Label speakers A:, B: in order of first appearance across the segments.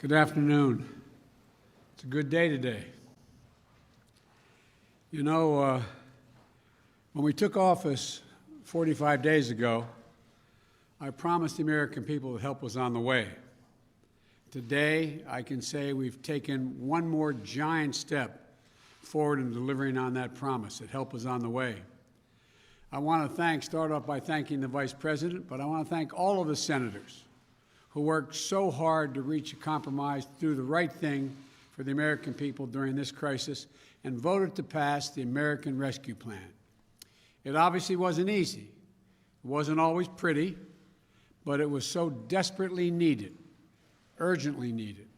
A: Good afternoon. It's a good day today. You know, when we took office 45 days ago, I promised the American people that help was on the way. Today, I can say we've taken one more giant step forward in delivering on that promise, that help is on the way. I want to start off by thanking the Vice President, but I want to thank all of the senators who worked so hard to reach a compromise, do the right thing for the American people during this crisis, and voted to pass the American Rescue Plan. It obviously wasn't easy. It wasn't always pretty, but it was so desperately needed, urgently needed.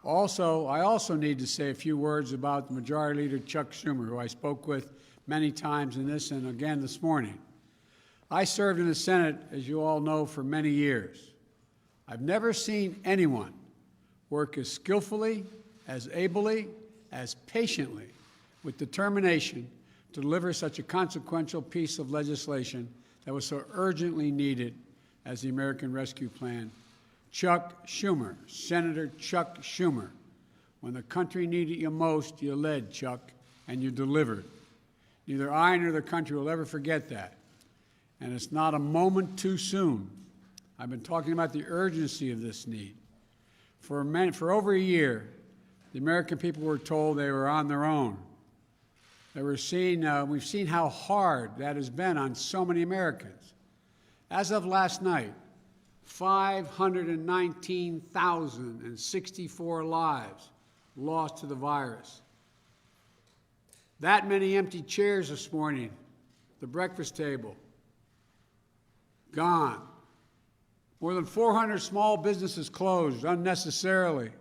A: I also need to say a few words about the Majority Leader Chuck Schumer, who I spoke with many times in this and again this morning. I served in the Senate, as you all know, for many years. I've never seen anyone work as skillfully, as ably, as patiently, with determination to deliver such a consequential piece of legislation that was so urgently needed as the American Rescue Plan. Chuck Schumer, Senator Chuck Schumer. When the country needed you most, you led, Chuck, and you delivered. Neither I nor the country will ever forget that. And it's not a moment too soon. I've been talking about the urgency of this need. For over a year, the American people were told they were on their own. We've seen how hard that has been on so many Americans. As of last night, 519,064 lives lost to the virus. That many empty chairs this morning, the breakfast table, gone. More than 400 small businesses closed unnecessarily.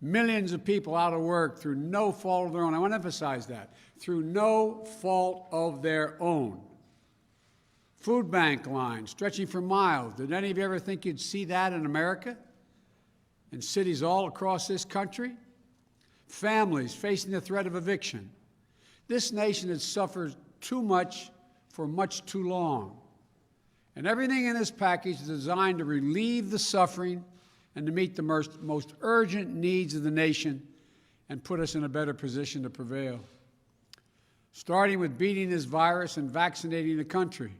A: Millions of people out of work through no fault of their own. I want to emphasize that. Through no fault of their own. Food bank lines stretching for miles. Did any of you ever think you'd see that in America? In cities all across this country? Families facing the threat of eviction. This nation has suffered too much for much too long. And everything in this package is designed to relieve the suffering and to meet the most urgent needs of the nation and put us in a better position to prevail. Starting with beating this virus and vaccinating the country.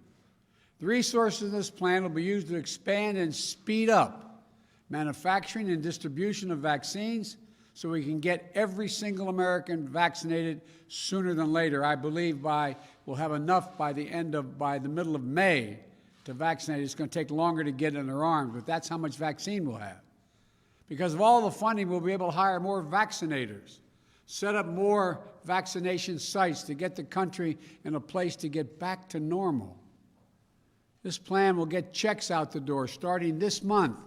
A: The resources of this plan will be used to expand and speed up manufacturing and distribution of vaccines so we can get every single American vaccinated sooner than later. I believe we'll have enough by the middle of May to vaccinate. It's going to take longer to get in their arms, but that's how much vaccine we'll have. Because of all the funding, we'll be able to hire more vaccinators, set up more vaccination sites to get the country in a place to get back to normal. This plan will get checks out the door starting this month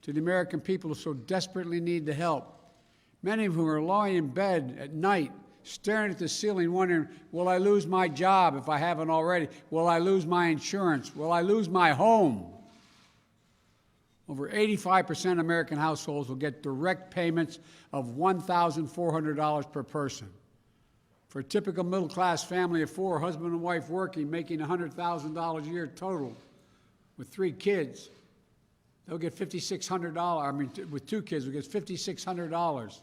A: to the American people who so desperately need the help. Many of whom are lying in bed at night, staring at the ceiling, wondering, will I lose my job if I haven't already? Will I lose my insurance? Will I lose my home? Over 85% of American households will get direct payments of $1,400 per person. For a typical middle-class family of four, husband and wife working, making $100,000 a year total, with 3 kids, they'll get $5,600. With 2 kids, we'll get $5,600,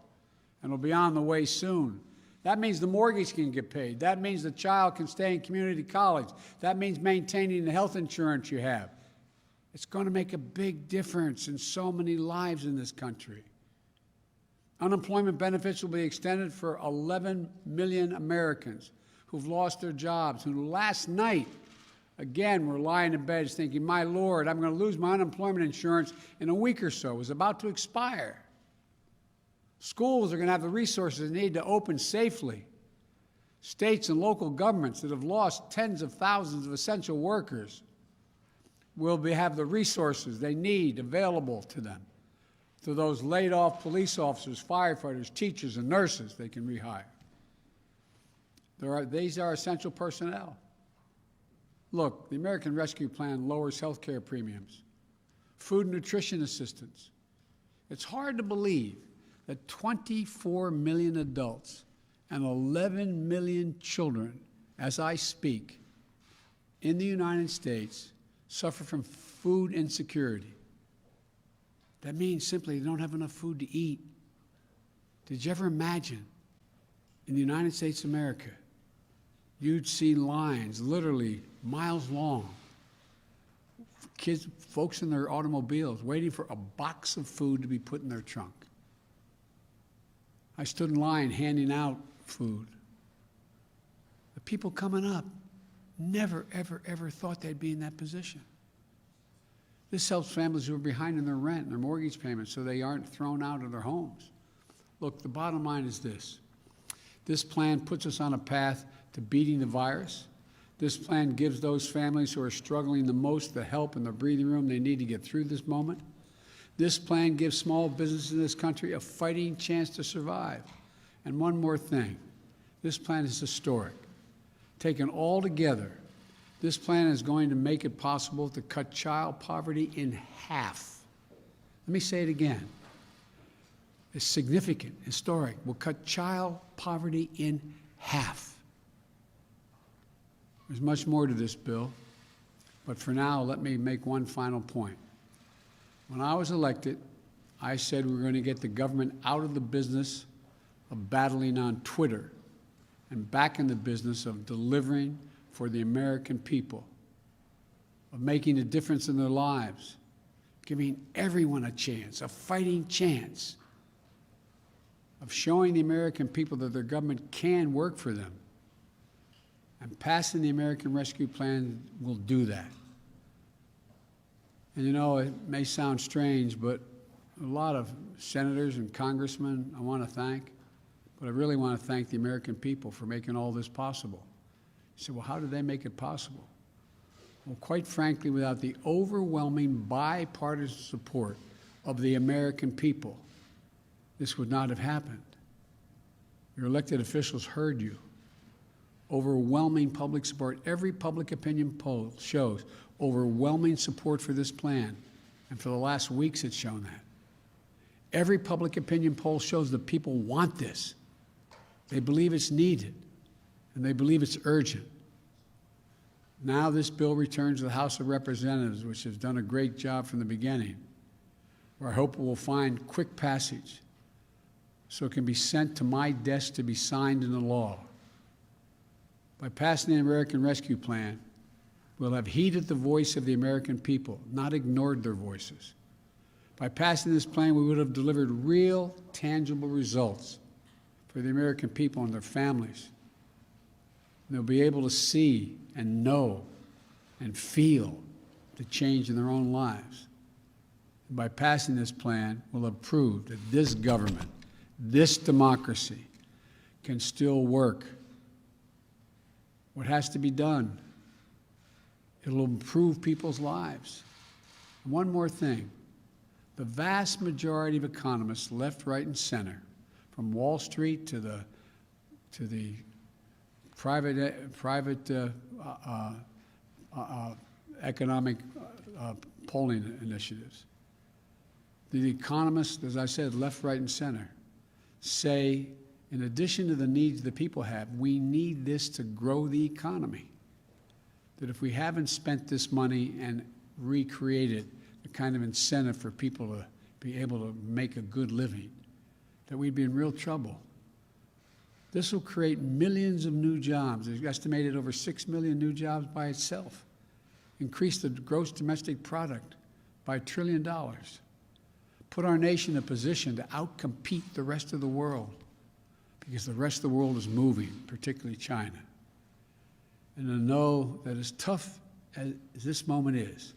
A: and it'll be on the way soon. That means the mortgage can get paid. That means the child can stay in community college. That means maintaining the health insurance you have. It's going to make a big difference in so many lives in this country. Unemployment benefits will be extended for 11 million Americans who've lost their jobs, who last night, again, were lying in bed thinking, my Lord, I'm going to lose my unemployment insurance in a week or so. It was about to expire. Schools are going to have the resources they need to open safely. States and local governments that have lost tens of thousands of essential workers will have the resources they need available to them. To those laid-off police officers, firefighters, teachers, and nurses they can rehire. These are essential personnel. Look, the American Rescue Plan lowers health care premiums, food and nutrition assistance. It's hard to believe that 24 million adults and 11 million children, as I speak, in the United States suffer from food insecurity. That means simply they don't have enough food to eat. Did you ever imagine in the United States of America, you'd see lines literally miles long, kids, folks in their automobiles waiting for a box of food to be put in their trunk? I stood in line handing out food. The people coming up never, ever, ever thought they'd be in that position. This helps families who are behind in their rent and their mortgage payments so they aren't thrown out of their homes. Look, the bottom line is this. This plan puts us on a path to beating the virus. This plan gives those families who are struggling the most the help and the breathing room they need to get through this moment. This plan gives small businesses in this country a fighting chance to survive. And one more thing, this plan is historic. Taken all together, this plan is going to make it possible to cut child poverty in half. Let me say it again. It's significant, historic. We'll cut child poverty in half. There's much more to this bill, but for now, let me make one final point. When I was elected, I said we were going to get the government out of the business of battling on Twitter and back in the business of delivering for the American people, of making a difference in their lives, giving everyone a chance, a fighting chance, of showing the American people that their government can work for them. And passing the American Rescue Plan will do that. And you know, it may sound strange, but a lot of senators and congressmen I want to thank, but I really want to thank the American people for making all this possible. You say, well, how did they make it possible? Well, quite frankly, without the overwhelming bipartisan support of the American people, this would not have happened. Your elected officials heard you. Overwhelming public support. Every public opinion poll shows overwhelming support for this plan. And for the last weeks, it's shown that. Every public opinion poll shows that people want this. They believe it's needed, and they believe it's urgent. Now this bill returns to the House of Representatives, which has done a great job from the beginning, where I hope it will find quick passage so it can be sent to my desk to be signed into law. By passing the American Rescue Plan, we'll have heeded the voice of the American people, not ignored their voices. By passing this plan, we would have delivered real, tangible results for the American people and their families. And they'll be able to see and know and feel the change in their own lives. And by passing this plan, we'll have proved that this government, this democracy, can still work. What has to be done? It'll improve people's lives. And one more thing. The vast majority of economists, left, right, and center, from Wall Street to the private economic polling initiatives, the economists, as I said, left, right, and center, say, in addition to the needs the people have, we need this to grow the economy. That if we haven't spent this money and recreated the kind of incentive for people to be able to make a good living, that we'd be in real trouble. This will create millions of new jobs. There's estimated over 6 million new jobs by itself. Increase the gross domestic product by $1 trillion. Put our nation in a position to outcompete the rest of the world, because the rest of the world is moving, particularly China. And to know that as tough as this moment is,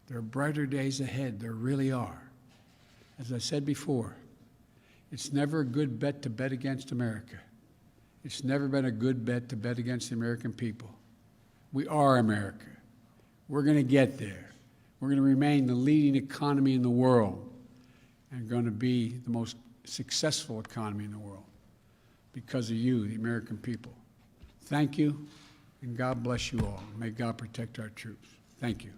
A: there are brighter days ahead. There really are. As I said before, it's never a good bet to bet against America. It's never been a good bet to bet against the American people. We are America. We're going to get there. We're going to remain the leading economy in the world and going to be the most successful economy in the world because of you, the American people. Thank you, and God bless you all. May God protect our troops. Thank you.